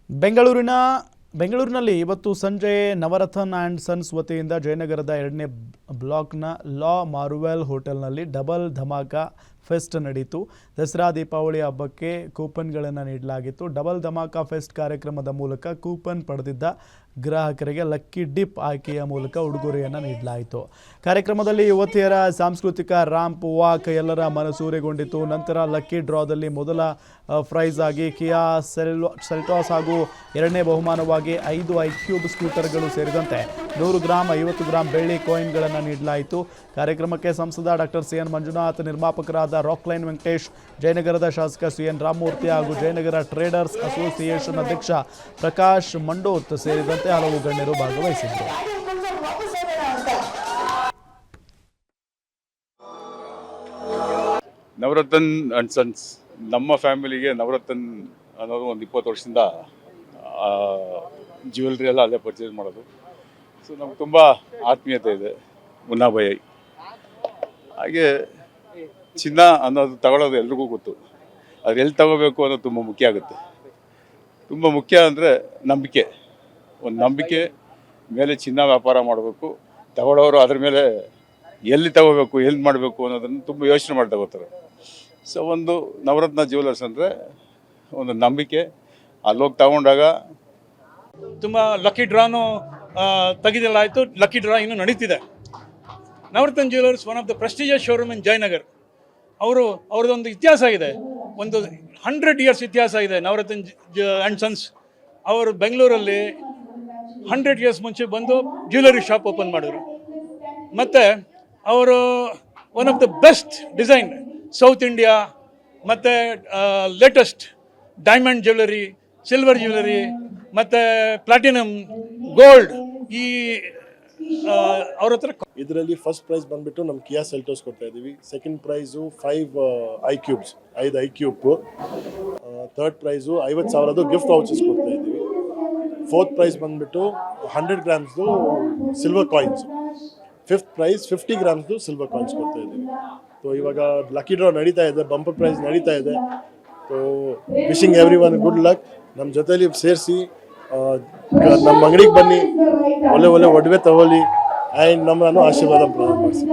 ಬೆಂಗಳೂರಿನಲ್ಲಿ ಇವತ್ತು ಸಂಜೆ ನವರತ್ನ ಆ್ಯಂಡ್ ಸನ್ಸ್ ವತಿಯಿಂದ ಜಯನಗರದ 2ನೇ ಬ್ಲಾಕ್ನ ಲಾ ಮಾರ್ವೆಲ್ ಹೋಟೆಲ್ನಲ್ಲಿ ಡಬಲ್ ಧಮಾಕ ಫೆಸ್ಟ್ ನಡೆಯಿತು. ದಸರಾ ದೀಪಾವಳಿ ಹಬ್ಬಕ್ಕೆ ಕೂಪನ್ಗಳನ್ನು ನೀಡಲಾಗಿತ್ತು. ಡಬಲ್ ಧಮಾಕ ಫೆಸ್ಟ್ ಕಾರ್ಯಕ್ರಮದ ಮೂಲಕ ಕೂಪನ್ ಪಡೆದಿದ್ದ ಗ್ರಾಹಕರಿಗೆ ಲಕ್ಕಿ ಡಿಪ್ ಆಯ್ಕೆಯ ಮೂಲಕ ಉಡುಗೊರೆಯನ್ನು ನೀಡಲಾಯಿತು. ಕಾರ್ಯಕ್ರಮದಲ್ಲಿ ಯುವತಿಯರ ಸಾಂಸ್ಕೃತಿಕ ರ್ಯಾಂಪ್ ವಾಕ್ ಎಲ್ಲರ ಮನಸೂರೆಗೊಂಡಿತು. ನಂತರ ಲಕ್ಕಿ ಡ್ರಾದಲ್ಲಿ ಮೊದಲ ಪ್ರೈಸ್ ಆಗಿ ಕಿಯಾ ಸೆಲ್ಟಾಸ್ ಹಾಗೂ ಎರಡನೇ ಬಹುಮಾನವಾಗಿ 5 ಐಕ್ಯೂಬ್ ಸ್ಕೂಟರ್ಗಳು ಸೇರಿದಂತೆ 100 ಗ್ರಾಂ 50 ಗ್ರಾಂ ಬೆಳ್ಳಿ ಕಾಯಿನ್ಗಳನ್ನು ನೀಡಲಾಯಿತು. ಕಾರ್ಯಕ್ರಮಕ್ಕೆ ಸಂಸದ ಡಾಕ್ಟರ್ ಸಿ.ಎನ್. ಮಂಜುನಾಥ್, ನಿರ್ಮಾಪಕರಾದ ರಾಕ್ಲೈನ್ ವೆಂಕಟೇಶ್, ಜಯನಗರದ ಶಾಸಕ ಸಿ.ಎನ್. ರಾಮಮೂರ್ತಿ ಹಾಗೂ ಜಯನಗರ ಟ್ರೇಡರ್ಸ್ ಅಸೋಸಿಯೇಷನ್ ಅಧ್ಯಕ್ಷ ಪ್ರಕಾಶ್ ಮಂಡೋತ್ ಸೇರಿದಂತೆ ಹಲವು ಗಣ್ಯರು ಭಾಗವಹಿಸಿದ್ದರು. ನವರತ್ನ ಅಂಡ್ ಸನ್ಸ್ ನಮ್ಮ ಫ್ಯಾಮಿಲಿಗೆ ನವರತ್ನ ಅನ್ನೋದು ಒಂದು 20 ವರ್ಷದಿಂದ ಜ್ಯುವೆಲ್ರಿ ಎಲ್ಲ ಅಲ್ಲೇ ಪರ್ಚೇಸ್ ಮಾಡೋದು. ಸೊ ನಮ್ಗೆ ತುಂಬ ಆತ್ಮೀಯತೆ ಇದೆ ಮುನ್ನಾಬಾಯಿ. ಹಾಗೆ ಚಿನ್ನ ಅನ್ನೋದು ತಗೊಳ್ಳೋದು ಎಲ್ರಿಗೂ ಗೊತ್ತು. ಅದು ಎಲ್ಲಿ ತಗೋಬೇಕು ಅನ್ನೋದು ತುಂಬ ಮುಖ್ಯ ಆಗುತ್ತೆ. ತುಂಬ ಮುಖ್ಯ ಅಂದರೆ ನಂಬಿಕೆ. ಒಂದು ನಂಬಿಕೆ ಮೇಲೆ ಚಿನ್ನ ವ್ಯಾಪಾರ ಮಾಡಬೇಕು. ತಗೊಳ್ಳೋರು ಅದ್ರ ಮೇಲೆ ಎಲ್ಲಿ ತಗೋಬೇಕು, ಎಲ್ಲಿ ಮಾಡಬೇಕು ಅನ್ನೋದನ್ನು ತುಂಬ ಯೋಚನೆ ಮಾಡಿ ತಗೋತಾರೆ. ಸೊ ಒಂದು ನವರತ್ನ ಜ್ಯುವೆಲರ್ಸ್ ಅಂದರೆ ಒಂದು ನಂಬಿಕೆ. ಅಲ್ಲೋಗಿ ತಗೊಂಡಾಗ ತುಂಬ ಲಕ್ಕಿ ಡ್ರಾನು ತೆಗೆದಿಲ್ಲಾಯಿತು. ಲಕ್ಕಿ ಡ್ರಾ ಇನ್ನೂ ನಡೀತಿದೆ. Navaratna jewellers one of the prestigious showroom in Jayanagar. ಅವ್ರದ್ದೊಂದು ಇತಿಹಾಸ ಇದೆ, ಒಂದು 100 ಇಯರ್ಸ್ ಇತಿಹಾಸ ಇದೆ ನವರತ್ನ ಆ್ಯಂಡ್ ಸನ್ಸ್. ಅವರು ಬೆಂಗಳೂರಲ್ಲಿ 100 ಇಯರ್ಸ್ ಮುಂಚೆ ಬಂದು ಜ್ಯುವೆಲರಿ ಶಾಪ್ ಓಪನ್ ಮಾಡಿದ್ರು. ಮತ್ತು ಅವರು one of the best design south India ಮತ್ತು latest diamond jewellery, silver jewellery ಮತ್ತು ಪ್ಲಾಟಿನಮ್, ಗೋಲ್ಡ್ ಈ ಅವ್ರ ಹತ್ರ. ಇದರಲ್ಲಿ ಫಸ್ಟ್ ಪ್ರೈಸ್ ಬಂದ್ಬಿಟ್ಟು ನಮ್ಮ ಕಿಯಾ ಸೆಲ್ಟೋಸ್ ಕೊಡ್ತಾ ಇದ್ದೀವಿ. Second prize 5 iQubes, 5 iQube. Third prize 50,000 gift vouchers ಕೊಡ್ತಾ ಇದ್ದೀವಿ. ಫೋರ್ತ್ ಪ್ರೈಸ್ ಬಂದ್ಬಿಟ್ಟು 100 ಗ್ರಾಮ್ಸ್ದು ಸಿಲ್ವರ್ ಕಾಯಿನ್ಸ್. ಫಿಫ್ತ್ ಪ್ರೈಸ್ 50 ಗ್ರಾಮ್ಸ್ದು ಸಿಲ್ವರ್ ಕಾಯಿನ್ಸ್ ಕೊಡ್ತಾ ಇದ್ದೀವಿ. ಸೊ ಇವಾಗ ಲಕ್ಕಿ ಡ್ರಾ ನಡೀತಾ ಇದೆ, ಬಂಪರ್ ಪ್ರೈಸ್ ನಡೀತಾ ಇದೆ. So wishing every one good luck. ನಮ್ಮ ಜೊತೆಲಿ ಸೇರಿಸಿ ನಮ್ಮ ಅಂಗಡಿಗೆ ಬನ್ನಿ, ಒಳ್ಳೆ ಒಳ್ಳೆ ಒಡವೆ ತಗೊಳ್ಳಿ ಆ್ಯಂಡ್ ನಮ್ಮನ್ನು ಆಶೀರ್ವಾದ ಮಾಡಿಸಿ.